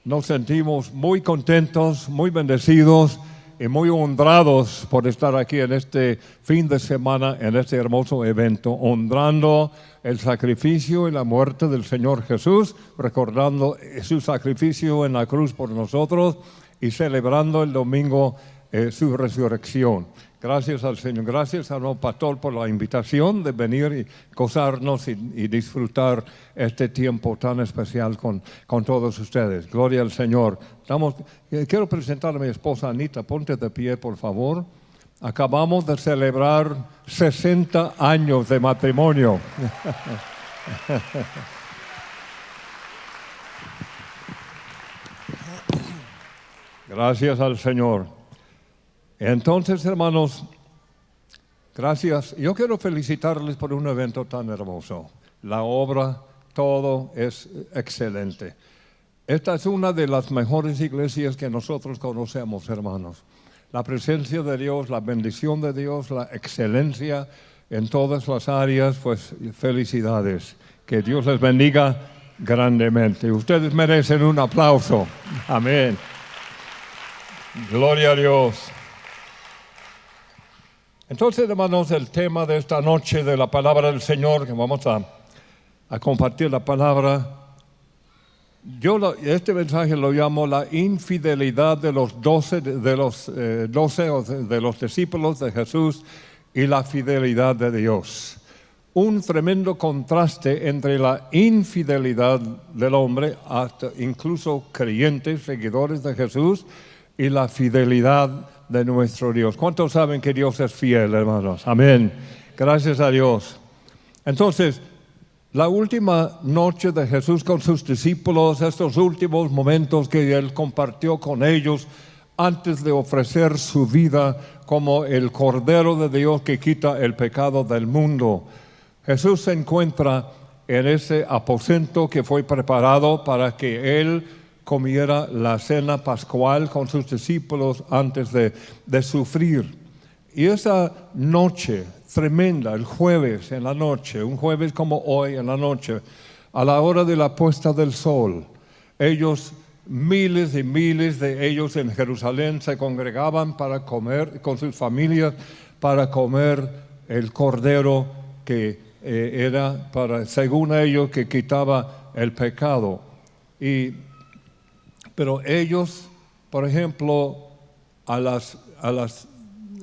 nos sentimos muy contentos, muy bendecidos y muy honrados por estar aquí en este fin de semana, en este hermoso evento, honrando el sacrificio y la muerte del Señor Jesús, recordando su sacrificio en la cruz por nosotros y celebrando el domingo su resurrección. Gracias al Señor, gracias a nuestro pastor por la invitación de venir y gozarnos y disfrutar este tiempo tan especial con todos ustedes. Gloria al Señor. Quiero presentar a mi esposa Anita, ponte de pie por favor. Acabamos de celebrar 60 años de matrimonio. Gracias al Señor. Entonces, hermanos, gracias. Yo quiero felicitarles por un evento tan hermoso. La obra, todo es excelente. Esta es una de las mejores iglesias que nosotros conocemos, hermanos. La presencia de Dios, la bendición de Dios, la excelencia en todas las áreas, pues felicidades. Que Dios les bendiga grandemente. Ustedes merecen un aplauso. Amén. Gloria a Dios. Entonces, hermanos, el tema de esta noche de la palabra del Señor, que vamos a compartir la palabra, este mensaje lo llamo la infidelidad de los 12 o de los discípulos de Jesús y la fidelidad de Dios. Un tremendo contraste entre la infidelidad del hombre, hasta incluso creyentes, seguidores de Jesús, y la fidelidad de nuestro Dios. ¿Cuántos saben que Dios es fiel, hermanos? Amén. Gracias a Dios. Entonces, la última noche de Jesús con sus discípulos, estos últimos momentos que Él compartió con ellos antes de ofrecer su vida como el Cordero de Dios que quita el pecado del mundo. Jesús se encuentra en ese aposento que fue preparado para que Él comiera la cena pascual con sus discípulos antes de sufrir. Y esa noche tremenda, el jueves en la noche, un jueves como hoy en la noche, a la hora de la puesta del sol, ellos, miles y miles de ellos en Jerusalén se congregaban para comer con sus familias, para comer el cordero que era, según ellos, que quitaba el pecado. Pero ellos, por ejemplo, a las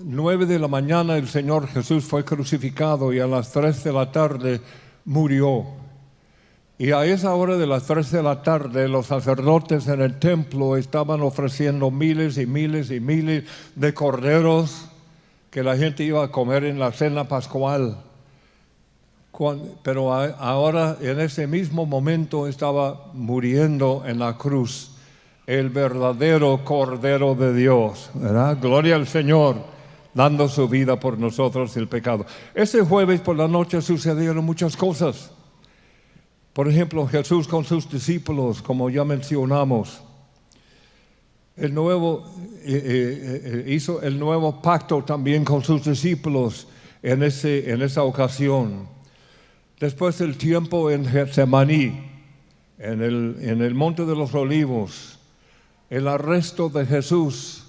9 de la mañana el Señor Jesús fue crucificado y a las 3 de la tarde murió. Y a esa hora de las 3 de la tarde los sacerdotes en el templo estaban ofreciendo miles y miles y miles de corderos que la gente iba a comer en la cena pascual. Pero ahora, en ese mismo momento, estaba muriendo en la cruz el verdadero Cordero de Dios, ¿verdad? Gloria al Señor, dando su vida por nosotros el pecado. Ese jueves por la noche sucedieron muchas cosas. Por ejemplo, Jesús con sus discípulos, como ya mencionamos, hizo el nuevo pacto también con sus discípulos en esa ocasión. Después el tiempo en Getsemaní, en el Monte de los Olivos, el arresto de Jesús.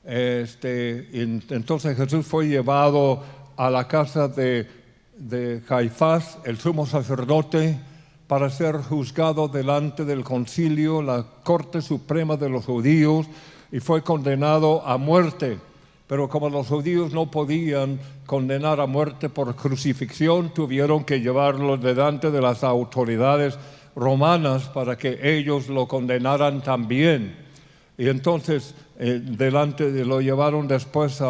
Entonces Jesús fue llevado a la casa de Caifás, el sumo sacerdote, para ser juzgado delante del concilio, la corte suprema de los judíos, y fue condenado a muerte. Pero como los judíos no podían condenar a muerte por crucifixión, tuvieron que llevarlo delante de las autoridades romanas para que ellos lo condenaran también. Y entonces lo llevaron después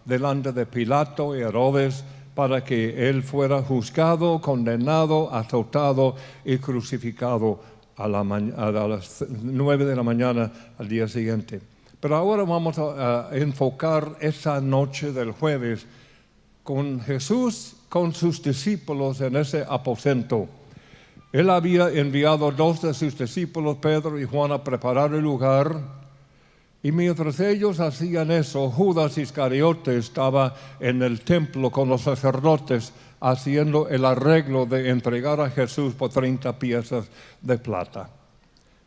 delante de Pilato y Herodes para que él fuera juzgado, condenado, azotado y crucificado a las 9 de la mañana al día siguiente. Pero ahora vamos a enfocar esa noche del jueves con Jesús, con sus discípulos en ese aposento. Él había enviado 2 de sus discípulos, Pedro y Juan, a preparar el lugar. Y mientras ellos hacían eso, Judas Iscariote estaba en el templo con los sacerdotes haciendo el arreglo de entregar a Jesús por 30 piezas de plata.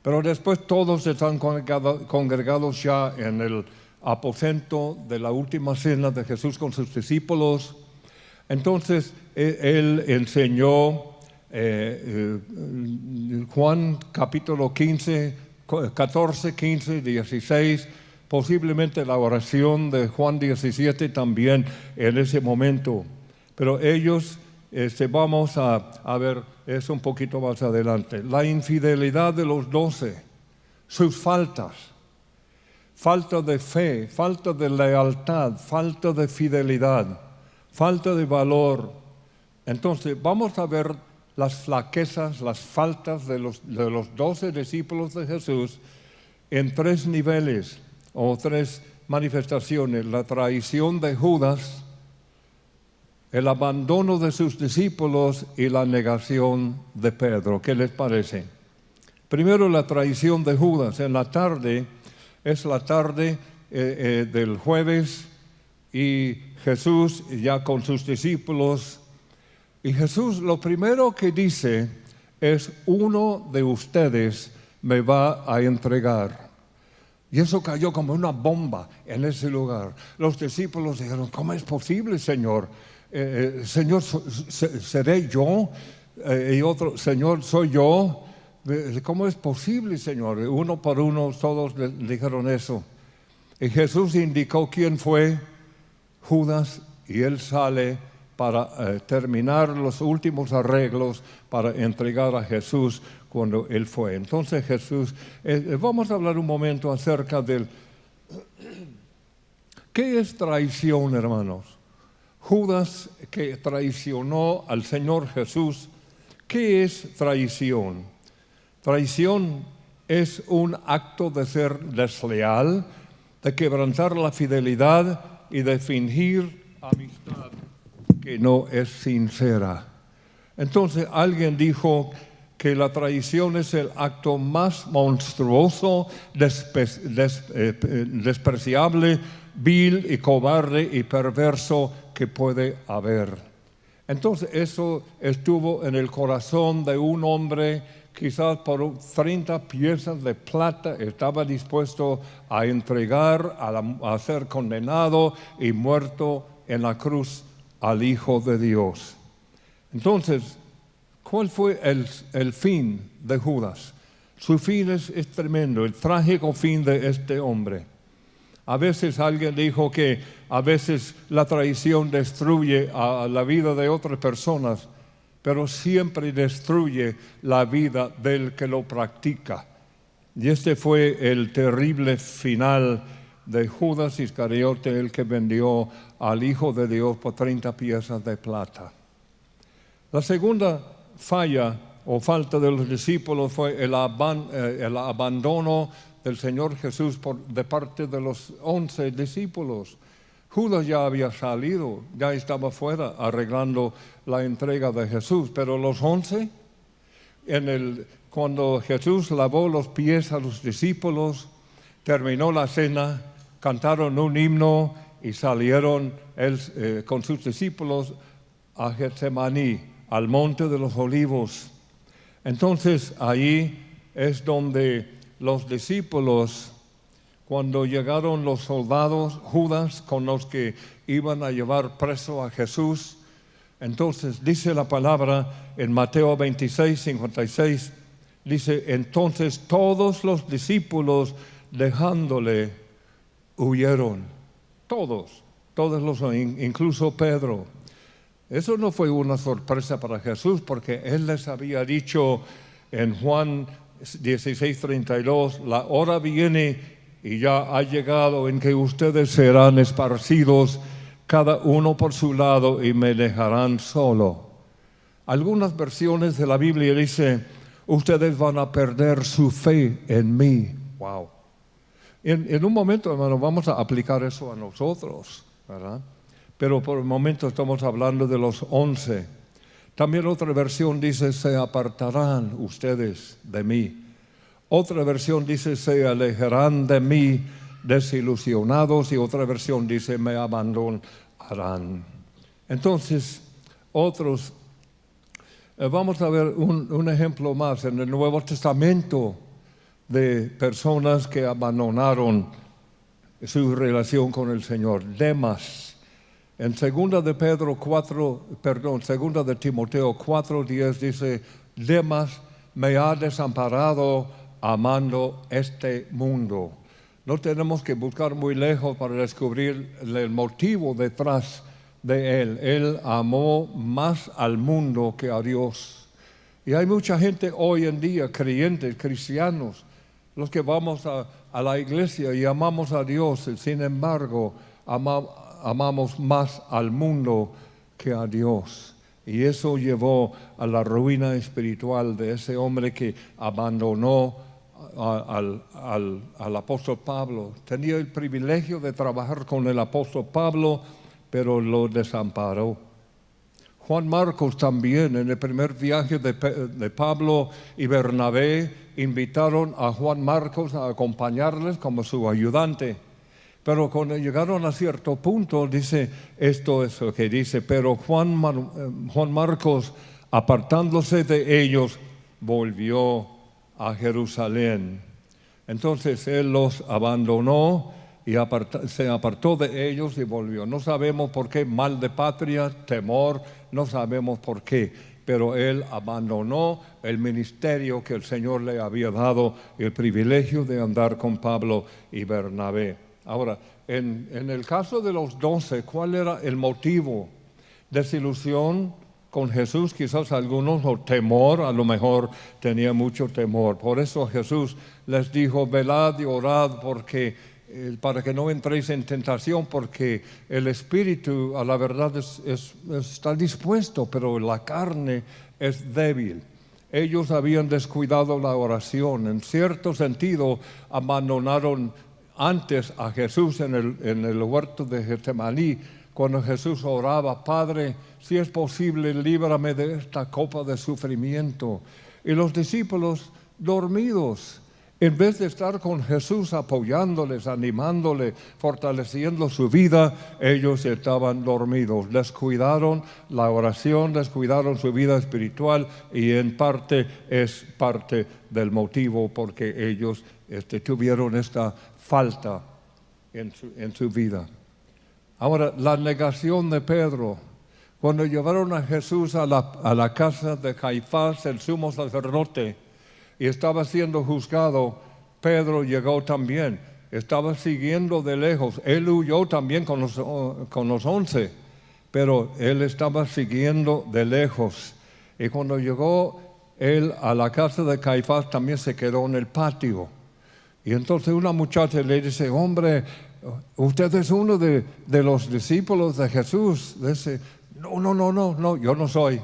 Pero después todos están congregados ya en el aposento de la última cena de Jesús con sus discípulos. Entonces él enseñó Juan capítulo 15, 14, 15, 16, posiblemente la oración de Juan 17 también en ese momento. Pero ellos, vamos a ver eso un poquito más adelante. La infidelidad de los 12, sus faltas, falta de fe, falta de lealtad, falta de fidelidad, falta de valor. Entonces vamos a ver las flaquezas, las faltas de los 12 discípulos de Jesús en 3 niveles o 3 manifestaciones: la traición de Judas, el abandono de sus discípulos y la negación de Pedro. ¿Qué les parece? Primero, la traición de Judas. En la tarde, es la tarde del jueves, y Jesús ya con sus discípulos, y Jesús lo primero que dice es: uno de ustedes me va a entregar. Y eso cayó como una bomba en ese lugar. Los discípulos dijeron: ¿cómo es posible, Señor? Señor, ¿seré yo? Y otro: Señor, ¿soy yo? ¿Cómo es posible, Señor? Uno por uno todos le dijeron eso. Y Jesús indicó quién fue: Judas, y él sale para terminar los últimos arreglos para entregar a Jesús cuando él fue. Entonces Jesús, vamos a hablar un momento acerca del... ¿Qué es traición, hermanos? Judas, que traicionó al Señor Jesús. ¿Qué es traición? Traición es un acto de ser desleal, de quebrantar la fidelidad y de fingir amistad que no es sincera. Entonces alguien dijo que la traición es el acto más monstruoso, despreciable, vil y cobarde y perverso que puede haber. Entonces eso estuvo en el corazón de un hombre, quizás por 30 piezas de plata estaba dispuesto a entregar, a ser condenado y muerto en la cruz al Hijo de Dios. Entonces, ¿cuál fue el fin de Judas? Su fin es tremendo, el trágico fin de este hombre. A veces alguien dijo que a veces la traición destruye a la vida de otras personas, pero siempre destruye la vida del que lo practica. Y este fue el terrible final de Judas Iscariote, el que vendió al Hijo de Dios por 30 piezas de plata. La segunda falla o falta de los discípulos fue el abandono del Señor Jesús de parte de los 11 discípulos. Judas ya había salido, ya estaba fuera arreglando la entrega de Jesús, pero los 11, cuando Jesús lavó los pies a los discípulos, terminó la cena, cantaron un himno y salieron con sus discípulos a Getsemaní, al monte de los olivos. Entonces ahí es donde los discípulos, cuando llegaron los soldados, Judas, con los que iban a llevar preso a Jesús, entonces dice la palabra en Mateo 26, 56, dice: entonces todos los discípulos dejándole huyeron. Todos incluso Pedro. Eso no fue una sorpresa para Jesús, porque él les había dicho en Juan 16:32, la hora viene y ya ha llegado en que ustedes serán esparcidos cada uno por su lado y me dejarán solo. Algunas versiones de la Biblia dice: ustedes van a perder su fe en mí. Wow. En un momento, hermano, vamos a aplicar eso a nosotros, ¿verdad? Pero por el momento estamos hablando de los 11. También otra versión dice: se apartarán ustedes de mí. Otra versión dice: se alejarán de mí desilusionados. Y otra versión dice: me abandonarán. Entonces, vamos a ver un ejemplo más en el Nuevo Testamento de personas que abandonaron su relación con el Señor. Demas. En 2 de Timoteo 4:10 dice, Demas me ha desamparado amando este mundo. No tenemos que buscar muy lejos para descubrir el motivo detrás de él. Él amó más al mundo que a Dios. Y hay mucha gente hoy en día, creyentes, cristianos, los que vamos a la iglesia y amamos a Dios, y sin embargo amamos más al mundo que a Dios. Y eso llevó a la ruina espiritual de ese hombre que abandonó al apóstol Pablo. Tenía el privilegio de trabajar con el apóstol Pablo, pero lo desamparó. Juan Marcos también, en el primer viaje de Pablo y Bernabé, invitaron a Juan Marcos a acompañarles como su ayudante. Pero cuando llegaron a cierto punto, dice, esto es lo que dice, pero Juan Marcos, apartándose de ellos, volvió a Jerusalén. Entonces él los abandonó y se apartó de ellos y volvió. No sabemos por qué, mal de patria, temor, no sabemos por qué, pero él abandonó el ministerio que el Señor le había dado, el privilegio de andar con Pablo y Bernabé. Ahora, en el caso de los 12, ¿cuál era el motivo? Desilusión con Jesús, quizás algunos, o temor, a lo mejor tenía mucho temor. Por eso Jesús les dijo, velad y orad para que no entréis en tentación, porque el espíritu a la verdad está dispuesto, pero la carne es débil. Ellos habían descuidado la oración, en cierto sentido abandonaron antes a Jesús en el huerto de Getsemaní, cuando Jesús oraba, Padre, si es posible, líbrame de esta copa de sufrimiento. Y los discípulos dormidos, en vez de estar con Jesús apoyándoles, animándoles, fortaleciendo su vida, ellos estaban dormidos. Descuidaron la oración, descuidaron su vida espiritual, y en parte es parte del motivo porque ellos tuvieron esta falta en su vida. Ahora, la negación de Pedro. Cuando llevaron a Jesús a la casa de Caifás, el sumo sacerdote, y estaba siendo juzgado, Pedro llegó también. Estaba siguiendo de lejos. Él huyó también con los 11, pero él estaba siguiendo de lejos. Y cuando llegó él a la casa de Caifás, también se quedó en el patio. Y entonces una muchacha le dice, hombre, usted es uno de los discípulos de Jesús. Dice, no, yo no soy.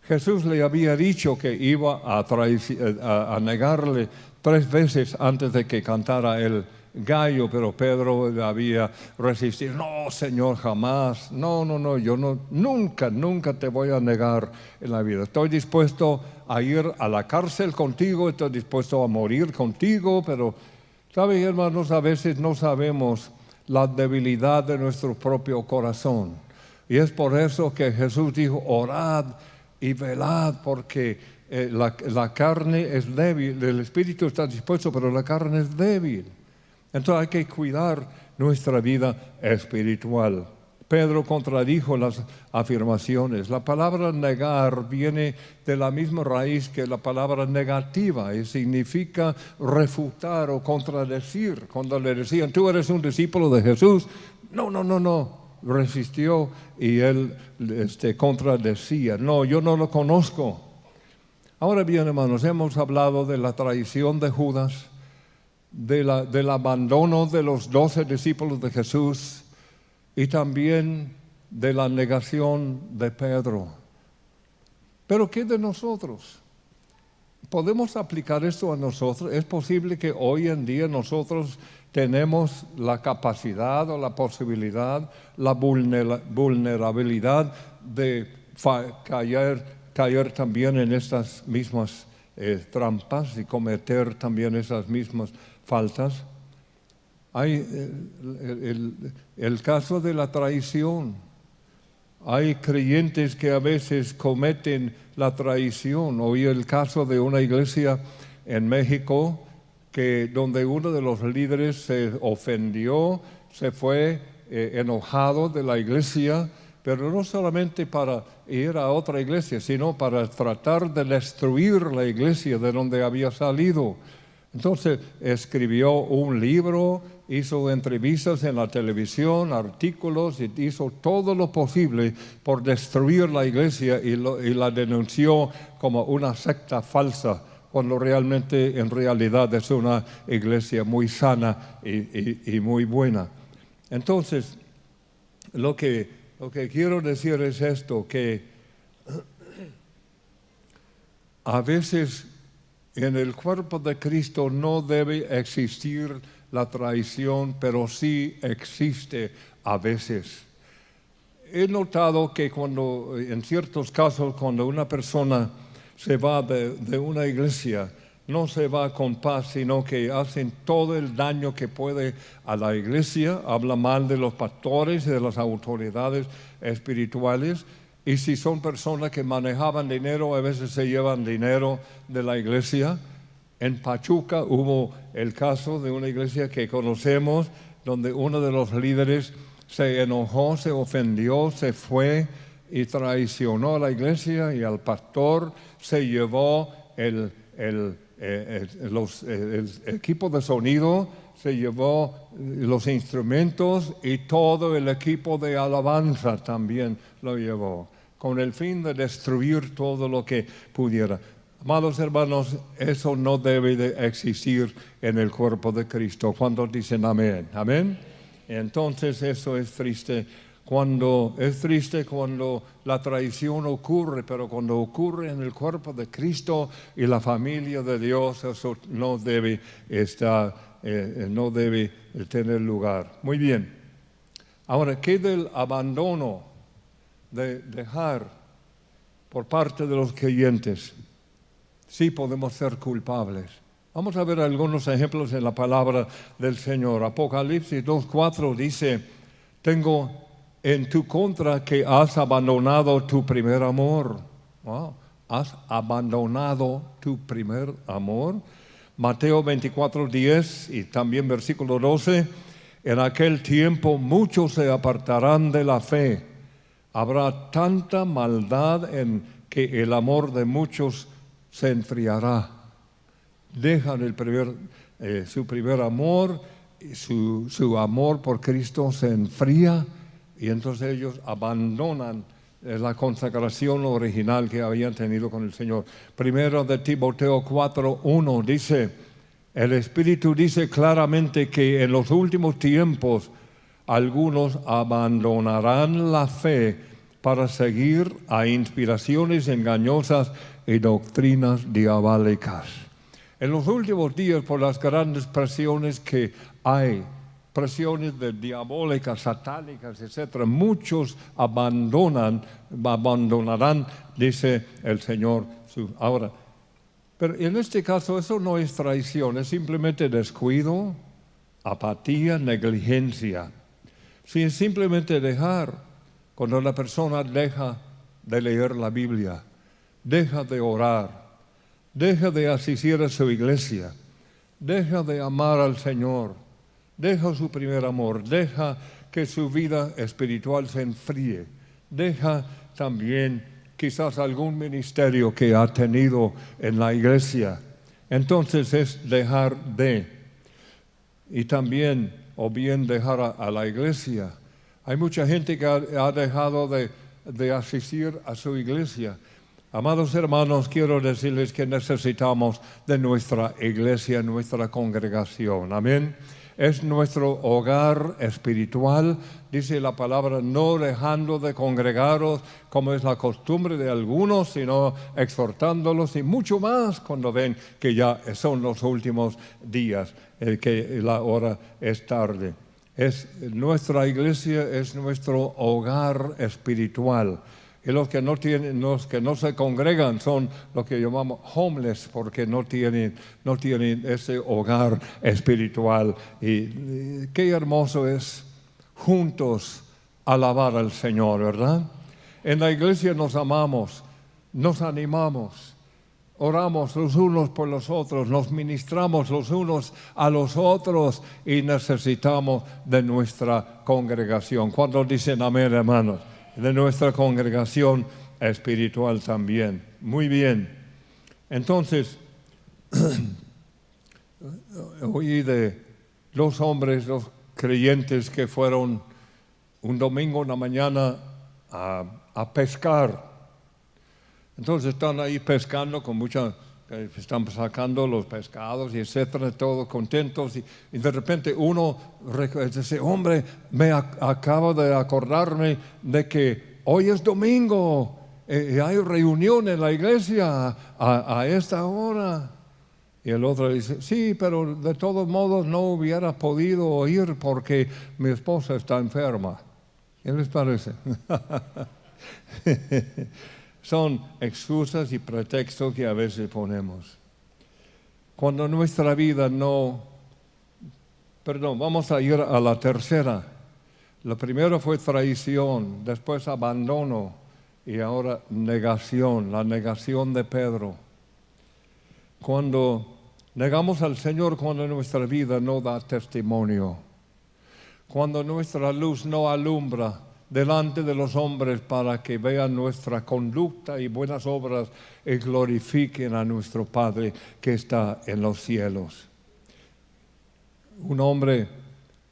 Jesús le había dicho que iba a negarle 3 veces antes de que cantara el gallo, pero Pedro había resistido. No, Señor, jamás. No, yo nunca te voy a negar en la vida. Estoy dispuesto a ir a la cárcel contigo, estoy dispuesto a morir contigo, pero, ¿saben, hermanos? A veces no sabemos la debilidad de nuestro propio corazón. Y es por eso que Jesús dijo, orad y velad, porque la carne es débil, el espíritu está dispuesto, pero la carne es débil. Entonces hay que cuidar nuestra vida espiritual. Pedro contradijo las afirmaciones. La palabra negar viene de la misma raíz que la palabra negativa y significa refutar o contradecir. Cuando le decían, tú eres un discípulo de Jesús, no. Resistió y él contradecía, no, yo no lo conozco. Ahora bien, hermanos, hemos hablado de la traición de Judas, del abandono de los 12 discípulos de Jesús y también de la negación de Pedro. Pero ¿qué de nosotros? ¿Podemos aplicar esto a nosotros? ¿Es posible que hoy en día nosotros tenemos la capacidad o la posibilidad, la vulnerabilidad de caer también en estas mismas trampas y cometer también esas mismas faltas? Hay el caso de la traición. Hay creyentes que a veces cometen la traición. Oí el caso de una iglesia en México que donde uno de los líderes se ofendió, se fue enojado de la iglesia, pero no solamente para ir a otra iglesia, sino para tratar de destruir la iglesia de donde había salido. Entonces escribió un libro, hizo entrevistas en la televisión, artículos, y hizo todo lo posible por destruir la iglesia y la denunció como una secta falsa, cuando realmente en realidad es una iglesia muy sana y muy buena. Entonces, lo que quiero decir es esto, que a veces en el cuerpo de Cristo no debe existir la traición, pero sí existe a veces. He notado que en ciertos casos, cuando una persona se va de una iglesia, no se va con paz, sino que hacen todo el daño que puede a la iglesia, habla mal de los pastores y de las autoridades espirituales. Y si son personas que manejaban dinero, a veces se llevan dinero de la iglesia. En Pachuca hubo el caso de una iglesia que conocemos, donde uno de los líderes se enojó, se ofendió, se fue y traicionó a la iglesia y al pastor. Se llevó el equipo de sonido, se llevó los instrumentos y todo el equipo de alabanza también lo llevó, con el fin de destruir todo lo que pudiera. Amados hermanos, eso no debe de existir en el cuerpo de Cristo. ¿Cuántos dicen amén? Amén. Entonces eso es triste. Es triste cuando la traición ocurre, pero cuando ocurre en el cuerpo de Cristo y la familia de Dios, eso no debe no debe tener lugar. Muy bien. Ahora, ¿qué del abandono, de dejar por parte de los creyentes? Sí podemos ser culpables. Vamos a ver algunos ejemplos en la palabra del Señor. Apocalipsis 2:4 dice: tengo en tu contra que has abandonado tu primer amor. Wow. ¿Has abandonado tu primer amor? Mateo 24:10 y también versículo 12: en aquel tiempo muchos se apartarán de la fe. Habrá tanta maldad en que el amor de muchos se enfriará. Dejan su primer amor, su amor por Cristo se enfría y entonces ellos abandonan la consagración original que habían tenido con el Señor. Primero de Timoteo 4:1 dice: el Espíritu dice claramente que en los últimos tiempos algunos abandonarán la fe para seguir a inspiraciones engañosas y doctrinas diabólicas. En los últimos días, por las grandes presiones que hay, presiones diabólicas, satánicas, etc., muchos abandonarán, dice el Señor. Ahora, pero en este caso eso no es traición, es simplemente descuido, apatía, negligencia. Si es simplemente dejar, cuando la persona deja de leer la Biblia, deja de orar, deja de asistir a su iglesia, deja de amar al Señor, deja su primer amor, deja que su vida espiritual se enfríe, deja también quizás algún ministerio que ha tenido en la iglesia. Entonces es dejar de. Y también, o bien dejar a la iglesia. Hay mucha gente que ha dejado de asistir a su iglesia. Amados hermanos, quiero decirles que necesitamos de nuestra iglesia, nuestra congregación. Amén. Es nuestro hogar espiritual, dice la palabra, no dejando de congregaros como es la costumbre de algunos, sino exhortándolos y mucho más cuando ven que ya son los últimos días, que la hora es tarde. Nuestra iglesia es nuestro hogar espiritual. Y los que no se congregan son los que llamamos homeless, porque no tienen ese hogar espiritual. Y qué hermoso es juntos alabar al Señor, ¿verdad? En la iglesia nos amamos, nos animamos, oramos los unos por los otros, nos ministramos los unos a los otros y necesitamos de nuestra congregación. ¿Cuántos dicen amén, hermanos? De nuestra congregación espiritual también. Muy bien. Entonces, oí de los hombres, los creyentes que fueron un domingo en la mañana a pescar. Entonces están ahí pescando con están sacando los pescados y etcétera, todos contentos. Y de repente uno dice, hombre, acabo de acordarme de que hoy es domingo y hay reunión en la iglesia a esta hora. Y el otro dice, sí, pero de todos modos no hubiera podido ir porque mi esposa está enferma. ¿Qué les parece? Son excusas y pretextos que a veces ponemos. Cuando nuestra vida vamos a ir a la tercera. La primera fue traición, después abandono y ahora negación, la negación de Pedro. Cuando negamos al Señor, cuando nuestra vida no da testimonio, cuando nuestra luz no alumbra delante de los hombres para que vean nuestra conducta y buenas obras y glorifiquen a nuestro Padre que está en los cielos. Un hombre,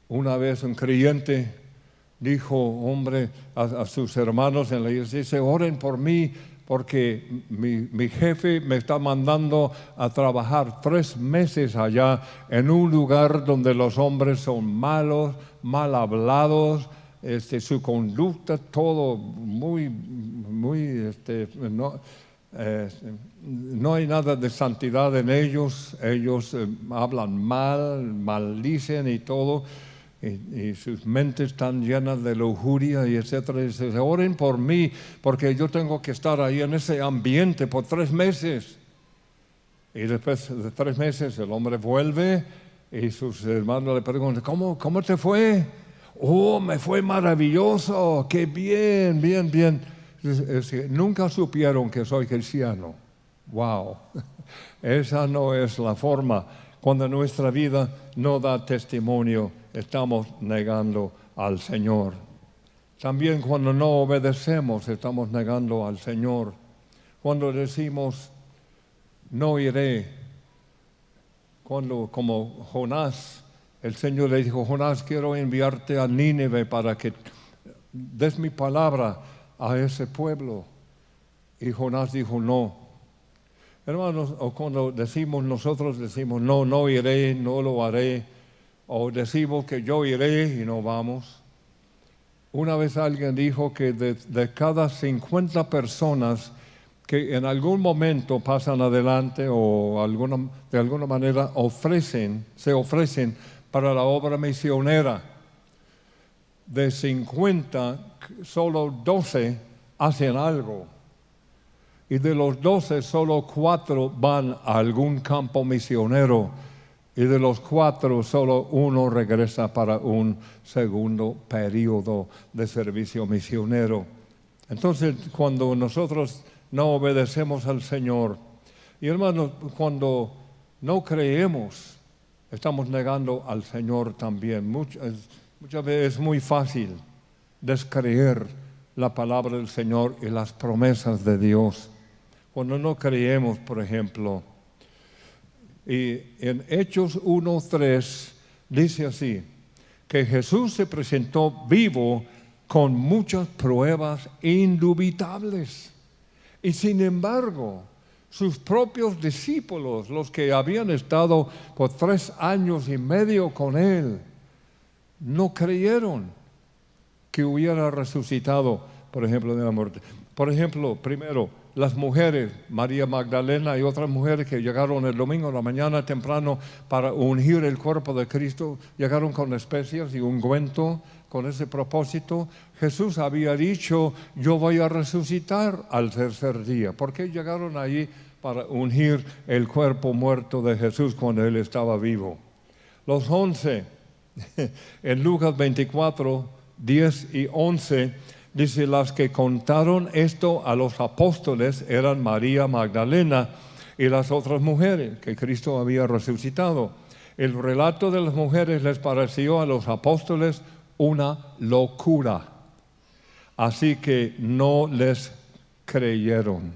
una vez un creyente, dijo, a sus hermanos en la iglesia, dice, oren por mí porque mi jefe me está mandando a trabajar 3 meses allá en un lugar donde los hombres son malos, mal hablados, su conducta, todo muy, no hay nada de santidad en ellos hablan mal, maldicen y todo, y sus mentes están llenas de lujuria y etcétera. Y dice, oren por mí, porque yo tengo que estar ahí en ese ambiente por 3 meses. Y después de 3 meses el hombre vuelve y sus hermanos le preguntan, ¿cómo te fue? Oh, me fue maravilloso, qué bien, bien, bien. Nunca supieron que soy cristiano. Wow, esa no es la forma. Cuando nuestra vida no da testimonio, estamos negando al Señor. También cuando no obedecemos, estamos negando al Señor. Cuando decimos, no iré, como Jonás, el Señor le dijo, Jonás, quiero enviarte a Nínive para que des mi palabra a ese pueblo. Y Jonás dijo, no. Hermanos, o cuando nosotros decimos, no iré, no lo haré, o decimos que yo iré y no vamos. Una vez alguien dijo que de cada 50 personas que en algún momento pasan adelante o de alguna manera se ofrecen para la obra misionera, de 50, solo 12 hacen algo. Y de los 12, solo 4 van a algún campo misionero. Y de los 4, solo 1 regresa para un segundo periodo de servicio misionero. Entonces, cuando nosotros no obedecemos al Señor, y hermanos, cuando no creemos, estamos negando al Señor también. Muchas veces es muy fácil descreer la palabra del Señor y las promesas de Dios. Cuando no creemos, por ejemplo, y en Hechos 1:3 dice así, que Jesús se presentó vivo con muchas pruebas indubitables. Y sin embargo, sus propios discípulos, los que habían estado por 3 años y medio con él, no creyeron que hubiera resucitado, por ejemplo, de la muerte. Por ejemplo, primero, las mujeres, María Magdalena y otras mujeres que llegaron el domingo en la mañana temprano para ungir el cuerpo de Cristo, llegaron con especias y ungüento con ese propósito. Jesús había dicho, yo voy a resucitar al 3er día. ¿Por qué llegaron allí para ungir el cuerpo muerto de Jesús cuando Él estaba vivo? Los 11, en Lucas 24, 10 y 11, dice, las que contaron esto a los apóstoles eran María Magdalena y las otras mujeres que Cristo había resucitado. El relato de las mujeres les pareció a los apóstoles una locura, así que no les creyeron.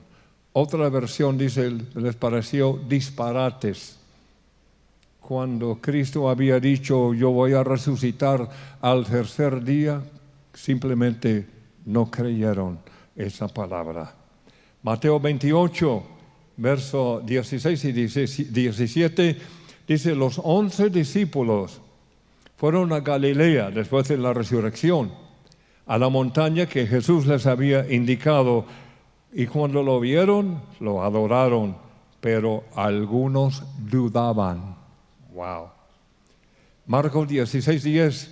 Otra versión dice, les pareció disparates. Cuando Cristo había dicho, yo voy a resucitar al tercer día, simplemente no creyeron esa palabra. Mateo 28, verso 16 y 17, dice, los 11 discípulos fueron a Galilea después de la resurrección, a la montaña que Jesús les había indicado, y cuando lo vieron, lo adoraron, pero algunos dudaban. Wow. Marcos 16:10,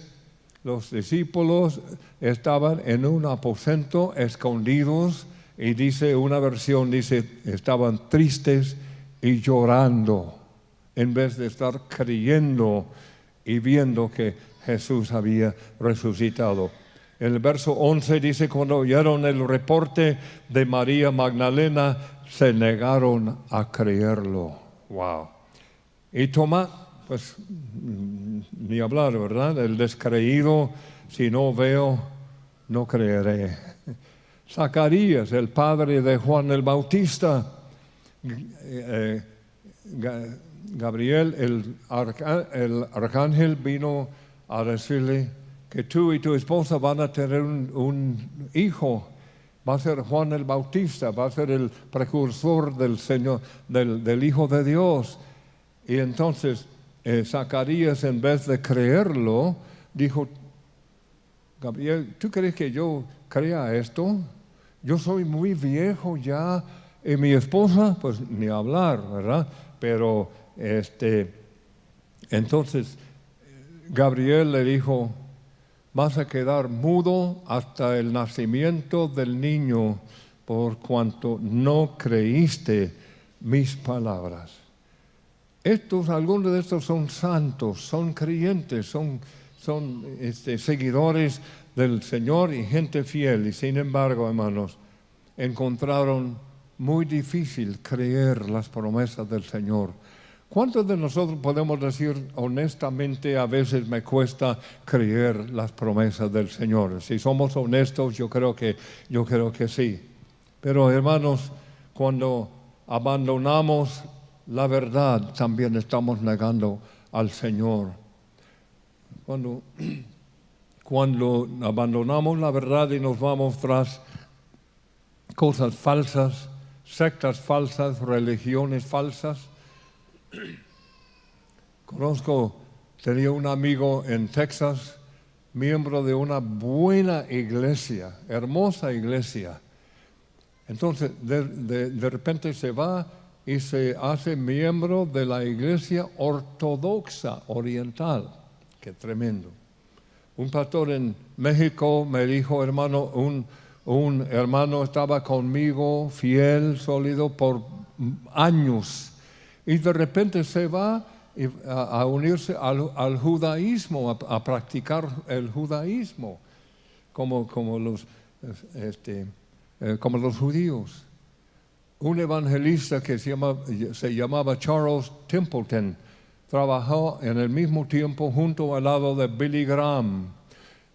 los discípulos estaban en un aposento escondidos, y dice, una versión dice, estaban tristes y llorando, en vez de estar creyendo y viendo que Jesús había resucitado. El verso 11 dice, cuando oyeron el reporte de María Magdalena, se negaron a creerlo. Wow. Y Tomás, pues ni hablar, ¿verdad? El descreído, si no veo, no creeré. Zacarías, el padre de Juan el Bautista, Gabriel, el arcángel, vino a decirle que tú y tu esposa van a tener un hijo. Va a ser Juan el Bautista, va a ser el precursor del Señor, del Hijo de Dios. Y entonces Zacarías, en vez de creerlo, dijo, Gabriel, ¿tú crees que yo crea esto? Yo soy muy viejo ya, y mi esposa, pues ni hablar, ¿verdad? Pero entonces Gabriel le dijo, vas a quedar mudo hasta el nacimiento del niño, por cuanto no creíste mis palabras. Algunos de estos son santos, son creyentes, son seguidores del Señor y gente fiel. Y sin embargo, hermanos, encontraron muy difícil creer las promesas del Señor. ¿Cuántos de nosotros podemos decir honestamente, a veces me cuesta creer las promesas del Señor? Si somos honestos, yo creo que sí. Pero hermanos, cuando abandonamos la verdad, también estamos negando al Señor. Cuando abandonamos la verdad y nos vamos tras cosas falsas, sectas falsas, religiones falsas. Tenía un amigo en Texas, miembro de una buena iglesia, hermosa iglesia. Entonces, de repente se va y se hace miembro de la iglesia ortodoxa oriental. Qué tremendo. Un pastor en México me dijo, hermano, un hermano estaba conmigo, fiel, sólido, por años. Y de repente se va a unirse al judaísmo, a practicar el judaísmo, como los judíos. Un evangelista que se llamaba Charles Templeton trabajó en el mismo tiempo junto al lado de Billy Graham.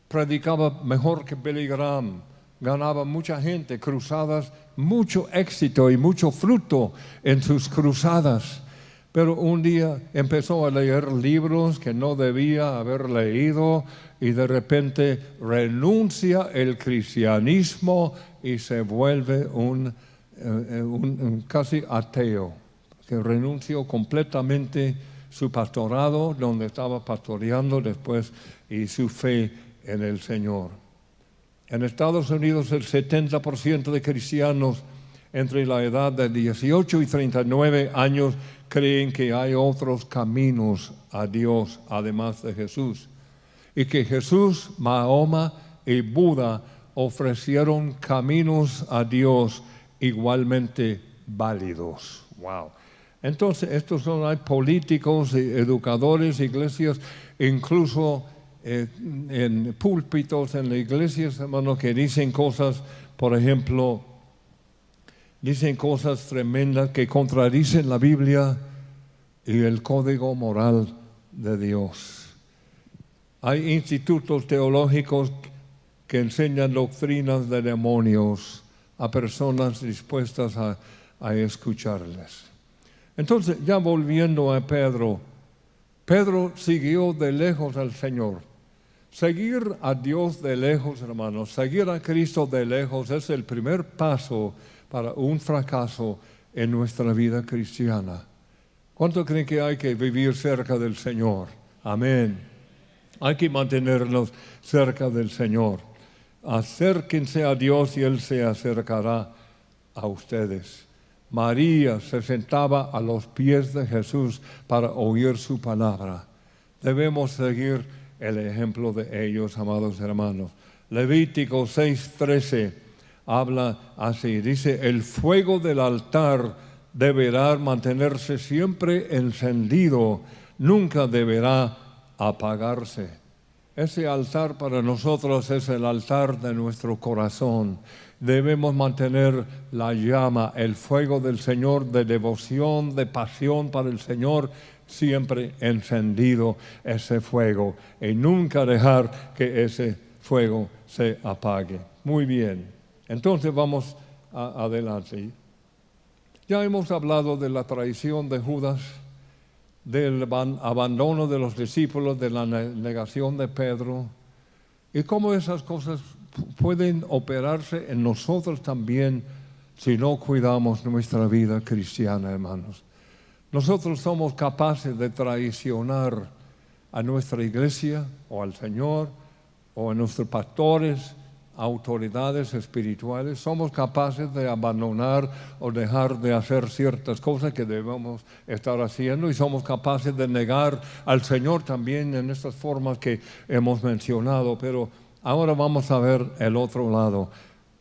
Predicaba mejor que Billy Graham. Ganaba mucha gente, cruzadas, mucho éxito y mucho fruto en sus cruzadas. Pero un día empezó a leer libros que no debía haber leído y de repente renuncia el cristianismo y se vuelve un casi ateo, que renunció completamente su pastorado, donde estaba pastoreando después, y su fe en el Señor. En Estados Unidos el 70% de cristianos entre la edad de 18 y 39 años creen que hay otros caminos a Dios además de Jesús, y que Jesús, Mahoma y Buda ofrecieron caminos a Dios igualmente válidos. Wow. Entonces, hay políticos, educadores, iglesias, incluso en púlpitos en las iglesias, hermanos, que dicen cosas, por ejemplo, Dicen cosas tremendas que contradicen la Biblia y el código moral de Dios. Hay institutos teológicos que enseñan doctrinas de demonios a personas dispuestas a escucharles. Entonces, ya volviendo a Pedro, Pedro siguió de lejos al Señor. Seguir a Dios de lejos, hermanos, seguir a Cristo de lejos es el primer paso para un fracaso en nuestra vida cristiana. ¿Cuánto creen que hay que vivir cerca del Señor? Amén. Hay que mantenernos cerca del Señor. Acérquense a Dios y Él se acercará a ustedes. María se sentaba a los pies de Jesús para oír su palabra. Debemos seguir el ejemplo de ellos, amados hermanos. Levítico 6:13 habla así, dice: el fuego del altar deberá mantenerse siempre encendido, nunca deberá apagarse. Ese altar para nosotros es el altar de nuestro corazón. Debemos mantener la llama, el fuego del Señor, de devoción, de pasión para el Señor, siempre encendido ese fuego, y nunca dejar que ese fuego se apague. Muy bien, entonces vamos adelante. Ya hemos hablado de la traición de Judas, del abandono de los discípulos, de la negación de Pedro, y cómo esas cosas pueden operarse en nosotros también si no cuidamos nuestra vida cristiana, hermanos. Nosotros somos capaces de traicionar a nuestra iglesia o al Señor o a nuestros pastores, autoridades espirituales. Somos capaces de abandonar o dejar de hacer ciertas cosas que debemos estar haciendo, y somos capaces de negar al Señor también en estas formas que hemos mencionado. Pero ahora vamos a ver el otro lado.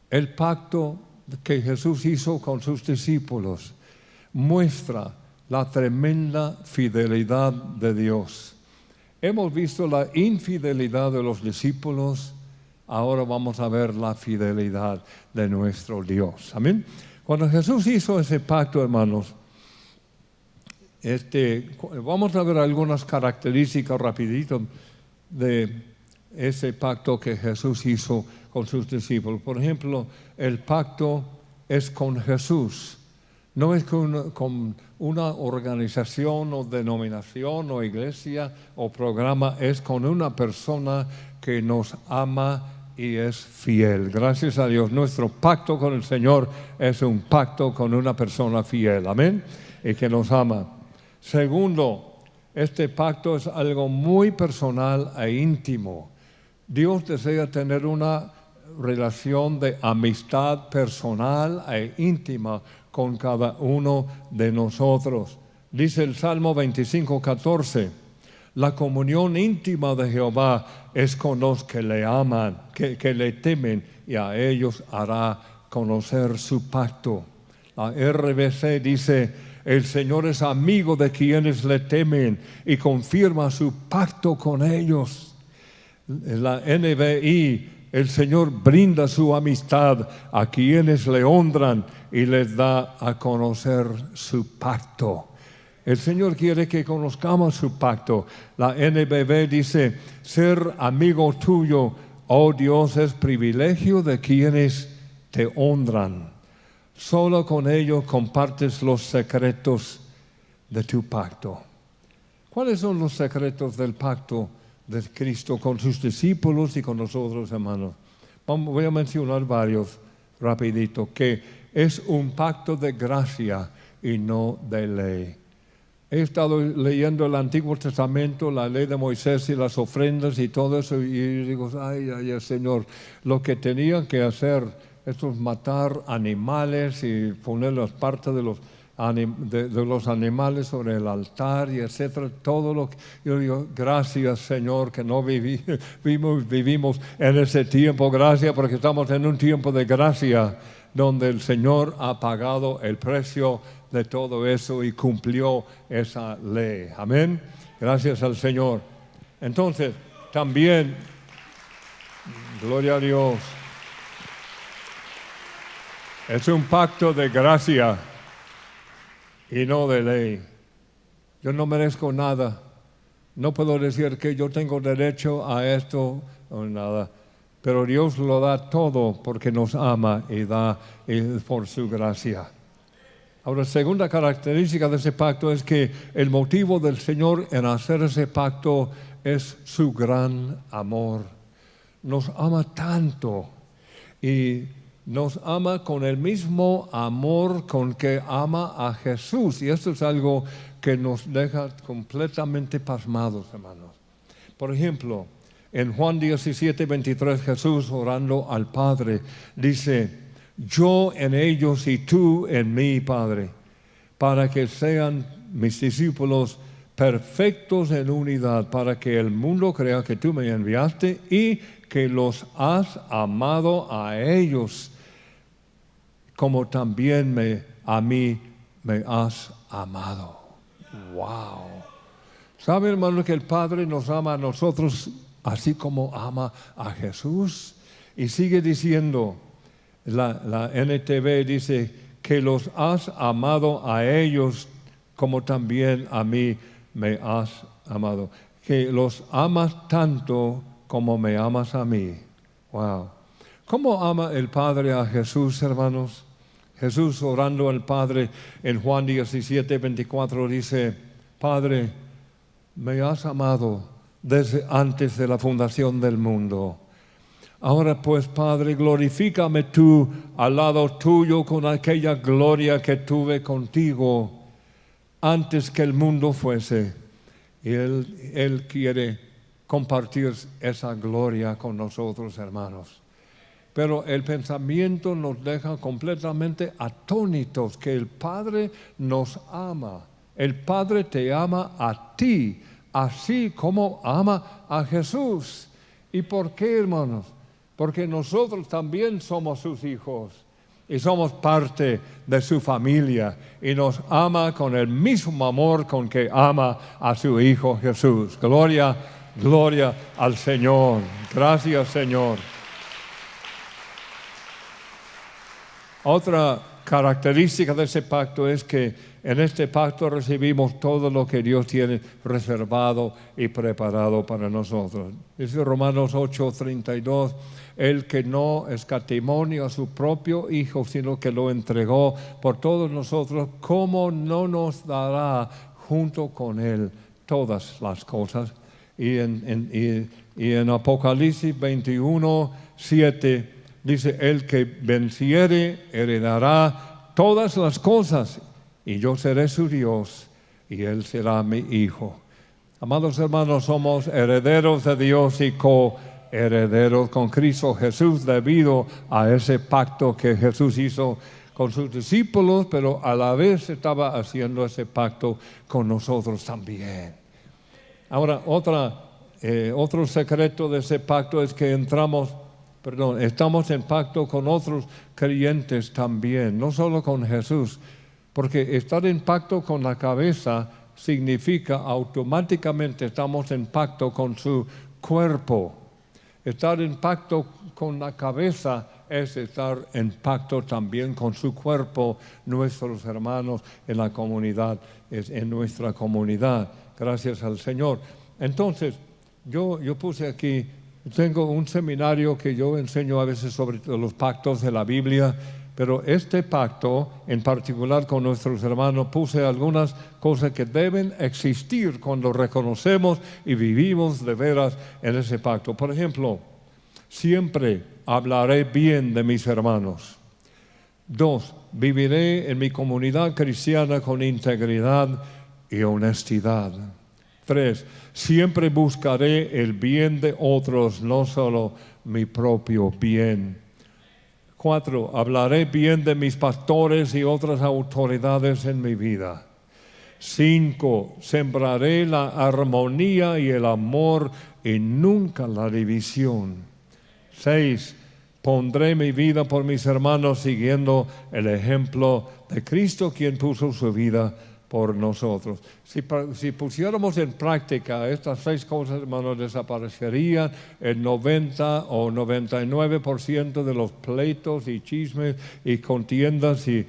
El pacto que Jesús hizo con sus discípulos muestra la tremenda fidelidad de Dios. Hemos visto la infidelidad de los discípulos. Ahora vamos a ver la fidelidad de nuestro Dios. Amén. Cuando Jesús hizo ese pacto, hermanos, vamos a ver algunas características rapidito de ese pacto que Jesús hizo con sus discípulos. Por ejemplo, el pacto es con Jesús. No es con una organización o denominación o iglesia o programa, es con una persona que nos ama y es fiel. Gracias a Dios, nuestro pacto con el Señor es un pacto con una persona fiel, amén, y que nos ama. Segundo, este pacto es algo muy personal e íntimo. Dios desea tener una relación de amistad personal e íntima con cada uno de nosotros. Dice el Salmo 25:14, la comunión íntima de Jehová es con los que le aman, que le temen, y a ellos hará conocer su pacto. La RBC dice, el Señor es amigo de quienes le temen y confirma su pacto con ellos. La NBI, el Señor brinda su amistad a quienes le honran y les da a conocer su pacto. El Señor quiere que conozcamos su pacto. La NBB dice, ser amigo tuyo, oh Dios, es privilegio de quienes te honran. Solo con ellos compartes los secretos de tu pacto. ¿Cuáles son los secretos del pacto de Cristo con sus discípulos y con nosotros, hermanos? Voy a mencionar varios rapidito, que es un pacto de gracia y no de ley. He estado leyendo el Antiguo Testamento, la ley de Moisés y las ofrendas y todo eso, y digo, ay, Señor, lo que tenían que hacer, esto es matar animales y poner las partes de los animales sobre el altar y etcétera, todo lo que yo digo, gracias Señor que no vivimos en ese tiempo, gracias porque estamos en un tiempo de gracia donde el Señor ha pagado el precio de todo eso y cumplió esa ley. Amén. Gracias al Señor. Entonces, también, gloria a Dios. Es un pacto de gracia y no de ley. Yo no merezco nada. No puedo decir que yo tengo derecho a esto o nada. Pero Dios lo da todo porque nos ama y da por su gracia. Ahora, segunda característica de ese pacto es que el motivo del Señor en hacer ese pacto es su gran amor. Nos ama tanto y nos ama con el mismo amor con que ama a Jesús. Y esto es algo que nos deja completamente pasmados, hermanos. Por ejemplo, en Juan 17:23, Jesús orando al Padre dice: yo en ellos y tú en mí, Padre, para que sean mis discípulos perfectos en unidad, para que el mundo crea que tú me enviaste y que los has amado a ellos, como también a mí me has amado. ¡Wow! ¿Sabe, hermano, que el Padre nos ama a nosotros así como ama a Jesús? Y sigue diciendo, la NTV dice, que los has amado a ellos como también a mí me has amado. Que los amas tanto como me amas a mí. Wow. ¿Cómo ama el Padre a Jesús, hermanos? Jesús orando al Padre en Juan 17:24 dice: Padre, me has amado desde antes de la fundación del mundo. Ahora pues, Padre, glorifícame tú al lado tuyo con aquella gloria que tuve contigo antes que el mundo fuese. Y Él quiere compartir esa gloria con nosotros, hermanos. Pero el pensamiento nos deja completamente atónitos que el Padre nos ama. El Padre te ama a ti, así como ama a Jesús. ¿Y por qué, hermanos? Porque nosotros también somos sus hijos y somos parte de su familia y nos ama con el mismo amor con que ama a su Hijo Jesús. Gloria, gloria al Señor. Gracias, Señor. Otra característica de ese pacto es que en este pacto recibimos todo lo que Dios tiene reservado y preparado para nosotros. Dice Romanos 8:32, el que no escatimó ni a su propio Hijo, sino que lo entregó por todos nosotros, ¿cómo no nos dará junto con Él todas las cosas? Y en Apocalipsis 21:7 dice, el que venciere heredará todas las cosas, y yo seré su Dios, y él será mi hijo. Amados hermanos, somos herederos de Dios y coherederos con Cristo Jesús debido a ese pacto que Jesús hizo con sus discípulos, pero a la vez estaba haciendo ese pacto con nosotros también. Ahora, otro secreto de ese pacto es que estamos en pacto con otros creyentes también, no solo con Jesús, porque estar en pacto con la cabeza significa automáticamente estamos en pacto con su cuerpo. Estar en pacto con la cabeza es estar en pacto también con su cuerpo, nuestros hermanos en la comunidad, en nuestra comunidad. Gracias al Señor. Entonces, yo puse aquí, tengo un seminario que yo enseño a veces sobre los pactos de la Biblia, pero este pacto, en particular con nuestros hermanos, puse algunas cosas que deben existir cuando reconocemos y vivimos de veras en ese pacto. Por ejemplo, siempre hablaré bien de mis hermanos. 2, viviré en mi comunidad cristiana con integridad y honestidad. 3, siempre buscaré el bien de otros, no solo mi propio bien. 4, hablaré bien de mis pastores y otras autoridades en mi vida. 5, sembraré la armonía y el amor y nunca la división. 6, pondré mi vida por mis hermanos siguiendo el ejemplo de Cristo, quien puso su vida por nosotros. Si pusiéramos en práctica estas 6 cosas, hermanos, desaparecerían el 90 o 99% de los pleitos y chismes y contiendas y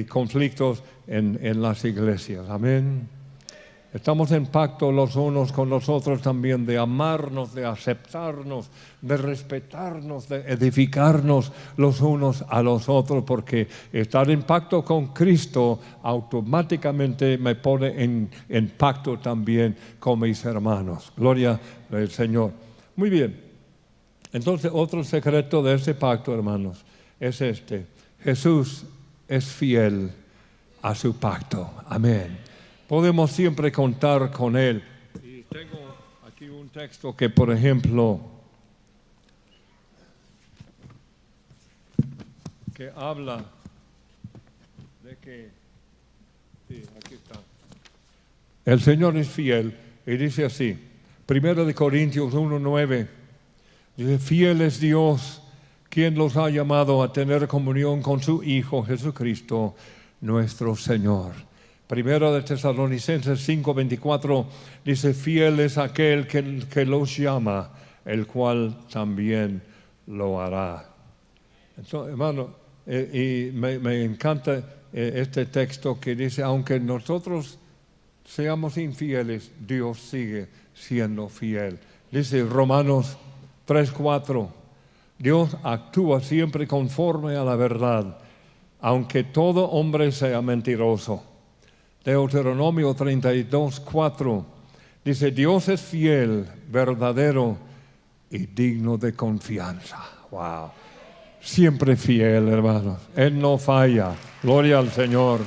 conflictos en las iglesias. Amén. Estamos en pacto los unos con los otros también, de amarnos, de aceptarnos, de respetarnos, de edificarnos los unos a los otros, porque estar en pacto con Cristo automáticamente me pone en pacto también con mis hermanos. Gloria al Señor. Muy bien. Entonces, otro secreto de ese pacto, hermanos, es este. Jesús es fiel a su pacto. Amén. Podemos siempre contar con Él. Y tengo aquí un texto que, por ejemplo, que habla de que, sí, aquí está. El Señor es fiel y dice así, 1 Corintios 1:9, dice, fiel es Dios, quien los ha llamado a tener comunión con su Hijo Jesucristo, nuestro Señor. Primero de Tesalonicenses 5:24 dice, fiel es aquel que los llama, el cual también lo hará. Entonces, hermano, y me encanta este texto que dice, aunque nosotros seamos infieles, Dios sigue siendo fiel. Dice Romanos 3:4, Dios actúa siempre conforme a la verdad, aunque todo hombre sea mentiroso. Deuteronomio 32:4 dice, Dios es fiel, verdadero y digno de confianza. Wow. Siempre fiel, hermanos. Él no falla. Gloria al Señor.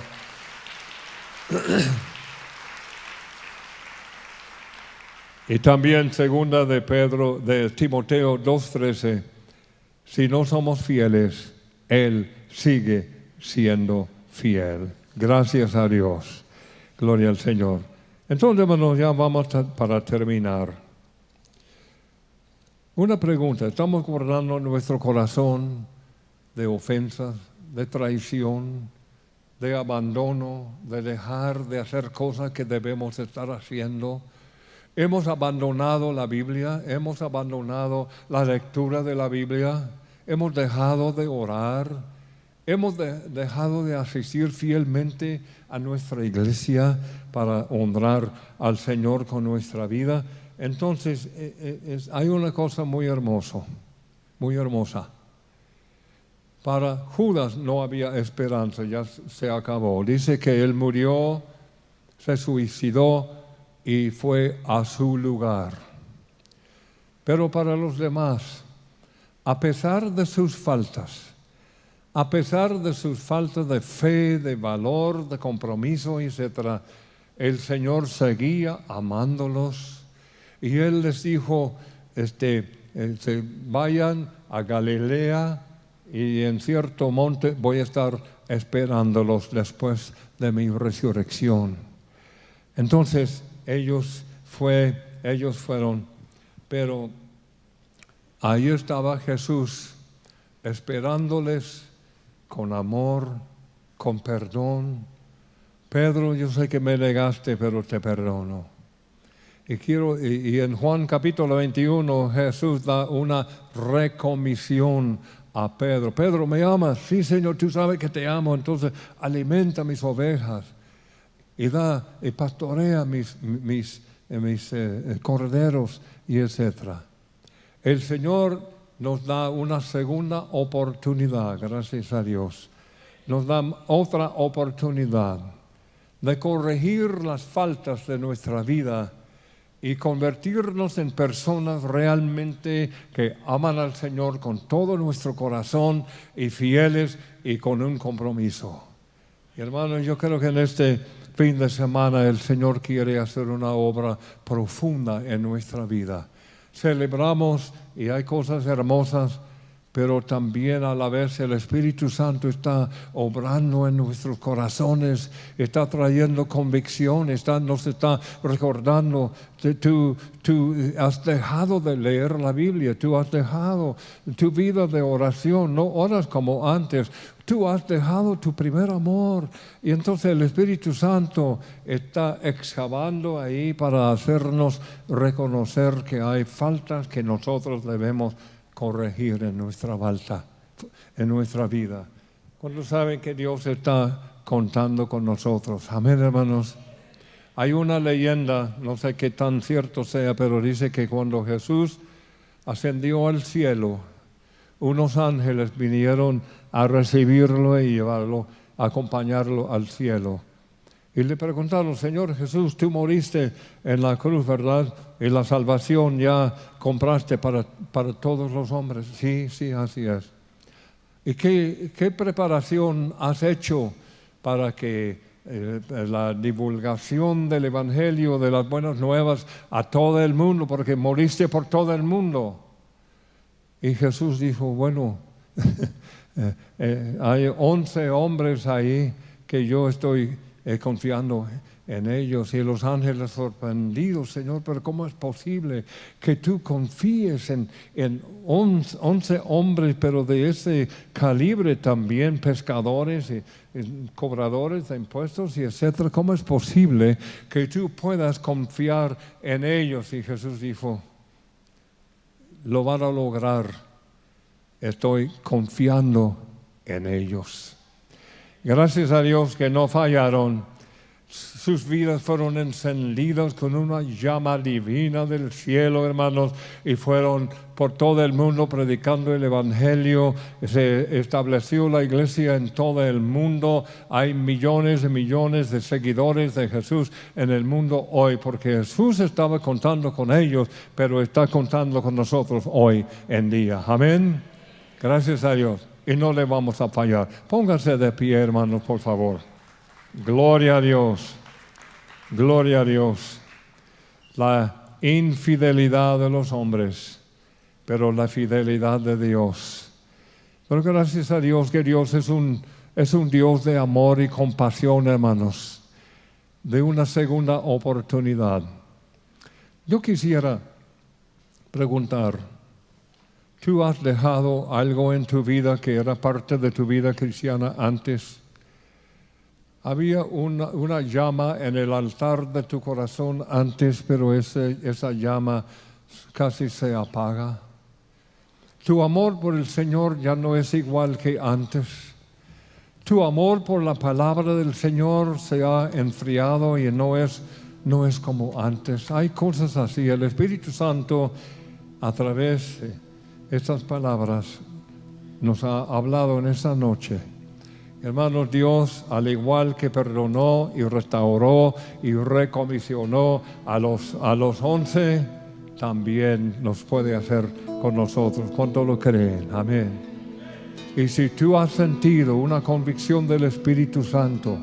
Y también segunda de Timoteo 2:13, si no somos fieles, Él sigue siendo fiel. Gracias a Dios. Gloria al Señor. Entonces, hermanos, ya vamos para terminar. Una pregunta. ¿Estamos guardando nuestro corazón de ofensas, de traición, de abandono, de dejar de hacer cosas que debemos estar haciendo? ¿Hemos abandonado la Biblia? ¿Hemos abandonado la lectura de la Biblia? ¿Hemos dejado de orar? ¿Hemos dejado de asistir fielmente a nuestra iglesia para honrar al Señor con nuestra vida? Entonces, hay una cosa muy hermosa. Para Judas no había esperanza, ya se acabó. Dice que él murió, se suicidó y fue a su lugar. Pero para los demás, a pesar de sus faltas, a pesar de sus faltas de fe, de valor, de compromiso, etc., el Señor seguía amándolos. Y Él les dijo, vayan a Galilea y en cierto monte voy a estar esperándolos después de mi resurrección. Entonces ellos fueron, pero ahí estaba Jesús esperándoles con amor, con perdón. Pedro, yo sé que me negaste, pero te perdono. Y en Juan capítulo 21 Jesús da una recomisión a Pedro. Pedro, ¿me amas? Sí, Señor, tú sabes que te amo, entonces alimenta mis ovejas y pastorea mis corderos y etcétera. El Señor nos da una segunda oportunidad, gracias a Dios. Nos da otra oportunidad de corregir las faltas de nuestra vida y convertirnos en personas realmente que aman al Señor con todo nuestro corazón y fieles y con un compromiso. Y hermanos, yo creo que en este fin de semana el Señor quiere hacer una obra profunda en nuestra vida. Celebramos y hay cosas hermosas pero también a la vez el Espíritu Santo está obrando en nuestros corazones, está trayendo convicción, nos está recordando. Tú has dejado de leer la Biblia, tú has dejado tu vida de oración, no oras como antes, tú has dejado tu primer amor. Y entonces el Espíritu Santo está excavando ahí para hacernos reconocer que hay faltas que nosotros debemos corregir en nuestra vida. Cuando saben que Dios está contando con nosotros. Amén, hermanos. Hay una leyenda, no sé qué tan cierto sea, pero dice que cuando Jesús ascendió al cielo, unos ángeles vinieron a recibirlo y llevarlo, a acompañarlo al cielo. Y le preguntaron: Señor Jesús, tú moriste en la cruz, ¿verdad? Y la salvación ya compraste para todos los hombres. Sí, así es. ¿Y qué preparación has hecho para que la divulgación del Evangelio, de las buenas nuevas a todo el mundo? Porque moriste por todo el mundo. Y Jesús dijo: bueno, hay 11 hombres ahí que yo estoy confiando en ellos. Y los ángeles sorprendidos: Señor, pero ¿cómo es posible que tú confíes en 11 hombres, pero de ese calibre también, pescadores y cobradores de impuestos y etcétera? ¿Cómo es posible que tú puedas confiar en ellos? Y Jesús dijo: lo van a lograr, estoy confiando en ellos. Gracias a Dios que no fallaron. Sus vidas fueron encendidas con una llama divina del cielo, hermanos, y fueron por todo el mundo predicando el Evangelio. Se estableció la iglesia en todo el mundo. Hay millones y millones de seguidores de Jesús en el mundo hoy, porque Jesús estaba contando con ellos, pero está contando con nosotros hoy en día. Amén. Gracias a Dios. Y no le vamos a fallar. Pónganse de pie, hermanos, por favor. Gloria a Dios. Gloria a Dios. La infidelidad de los hombres, pero la fidelidad de Dios. Pero gracias a Dios que Dios es un Dios de amor y compasión, hermanos, de una segunda oportunidad. Yo quisiera preguntar: ¿tú has dejado algo en tu vida que era parte de tu vida cristiana antes? Había una llama en el altar de tu corazón antes, pero esa llama casi se apaga. Tu amor por el Señor ya no es igual que antes. Tu amor por la palabra del Señor se ha enfriado y no es como antes. Hay cosas así. El Espíritu Santo, a través de estas palabras, nos ha hablado en esta noche. Hermanos, Dios, al igual que perdonó y restauró y recomisionó a los 11, también nos puede hacer con nosotros. ¿Cuántos lo creen? Amén. Y si tú has sentido una convicción del Espíritu Santo,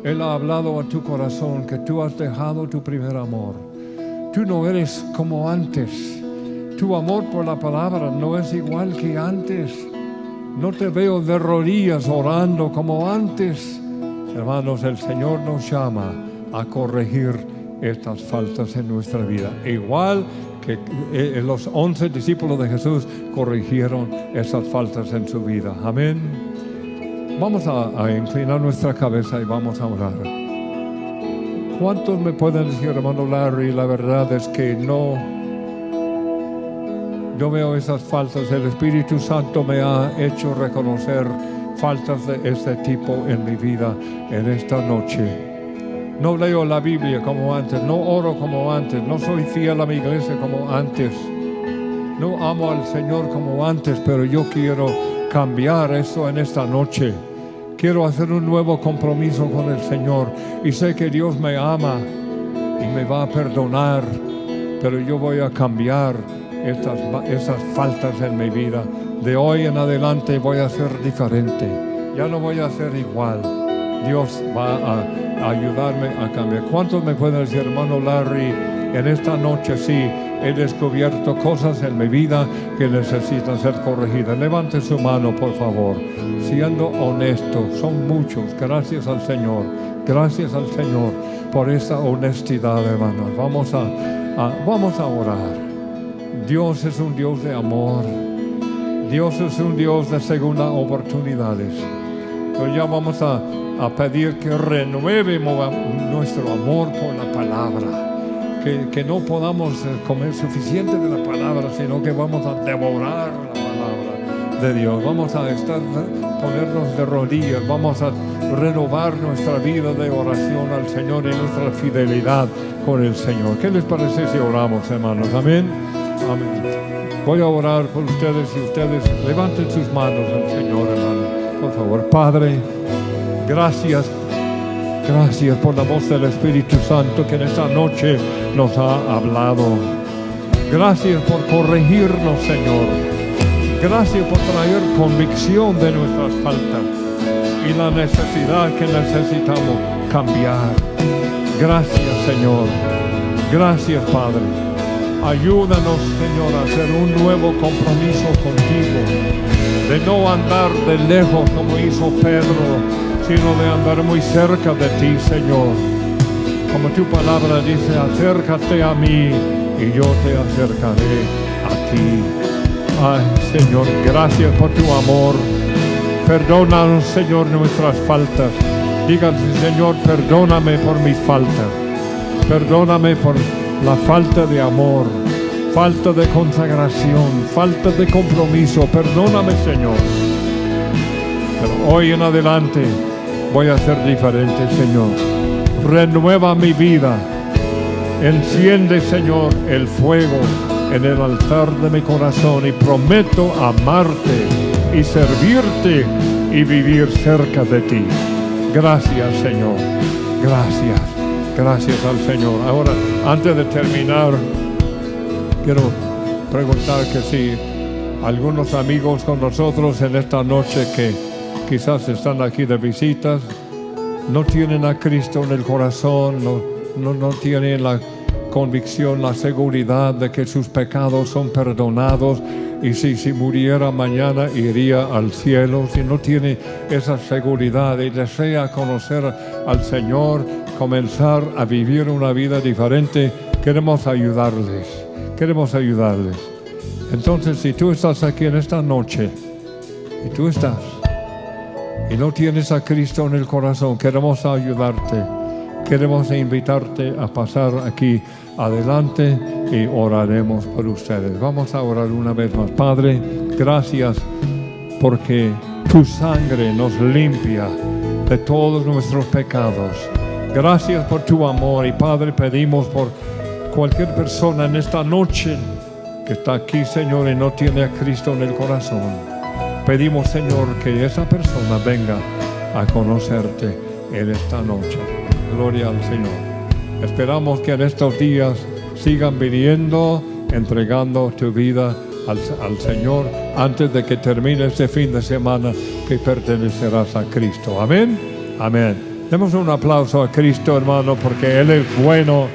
Él ha hablado a tu corazón que tú has dejado tu primer amor. Tú no eres como antes. Tu amor por la palabra no es igual que antes. No te veo de rodillas orando como antes. Hermanos, el Señor nos llama a corregir estas faltas en nuestra vida. Igual que los 11 discípulos de Jesús corrigieron esas faltas en su vida. Amén. Vamos a inclinar nuestra cabeza y vamos a orar. ¿Cuántos me pueden decir, hermano Larry, la verdad es que no? Yo veo esas faltas. El Espíritu Santo me ha hecho reconocer faltas de este tipo en mi vida en esta noche. No leo la Biblia como antes, no oro como antes, no soy fiel a mi iglesia como antes, no amo al Señor como antes, pero yo quiero cambiar eso en esta noche. Quiero hacer un nuevo compromiso con el Señor y sé que Dios me ama y me va a perdonar, pero yo voy a cambiar esas faltas en mi vida. De hoy en adelante voy a ser diferente. Ya no voy a ser igual. Dios va a ayudarme a cambiar. ¿Cuántos me pueden decir, hermano Larry, en esta noche sí he descubierto cosas en mi vida que necesitan ser corregidas. Levante su mano, por favor, siendo honesto. Son muchos. Gracias al Señor. Gracias al Señor por esta honestidad, hermanos. Vamos a orar. Dios es un Dios de amor. Dios es un Dios de segunda oportunidades. Entonces ya vamos a pedir que renuevemos nuestro amor por la palabra. Que no podamos comer suficiente de la palabra, sino que vamos a devorar la palabra de Dios. Vamos a ponernos de rodillas, vamos a renovar nuestra vida de oración al Señor y nuestra fidelidad con el Señor. ¿Qué les parece si oramos, hermanos? Amén. Amén. Voy a orar por ustedes y ustedes levanten sus manos al Señor, hermanos. Por favor. Padre, gracias por la voz del Espíritu Santo que en esta noche nos ha hablado. Gracias por corregirnos, Señor. Gracias por traer convicción de nuestras faltas y la necesidad que necesitamos cambiar. Gracias, Señor. Gracias, Padre. Ayúdanos, Señor, a hacer un nuevo compromiso contigo, de no andar de lejos como hizo Pedro, sino de andar muy cerca de ti, Señor. Como tu palabra dice, acércate a mí y yo te acercaré a ti. Ay, Señor, gracias por tu amor. Perdónanos, Señor, nuestras faltas. Díganse, Señor, perdóname por mis faltas. Perdóname por la falta de amor, falta de consagración, falta de compromiso. Perdóname, Señor. Pero hoy en adelante voy a ser diferente, Señor. Renueva mi vida. Enciende, Señor, el fuego en el altar de mi corazón y prometo amarte y servirte y vivir cerca de ti. Gracias, Señor. Gracias. Gracias al Señor. Ahora, antes de terminar, quiero preguntar que si algunos amigos con nosotros en esta noche que quizás están aquí de visitas, no tienen a Cristo en el corazón, no tienen la convicción, la seguridad de que sus pecados son perdonados y si muriera mañana iría al cielo. Si no tiene esa seguridad y desea conocer al Señor, comenzar a vivir una vida diferente, queremos ayudarles. Entonces, si tú estás aquí en esta noche y no tienes a Cristo en el corazón, queremos ayudarte. Queremos invitarte a pasar aquí adelante y oraremos por ustedes. Vamos a orar una vez más. Padre, gracias porque tu sangre nos limpia de todos nuestros pecados. Gracias por tu amor. Y Padre, pedimos por cualquier persona en esta noche que está aquí, Señor, y no tiene a Cristo en el corazón. Pedimos, Señor, que esa persona venga a conocerte en esta noche. Gloria al Señor. Esperamos que en estos días sigan viniendo, entregando tu vida al Señor antes de que termine este fin de semana que pertenecerás a Cristo. Amén. Amén. Demos un aplauso a Cristo, hermano, porque Él es bueno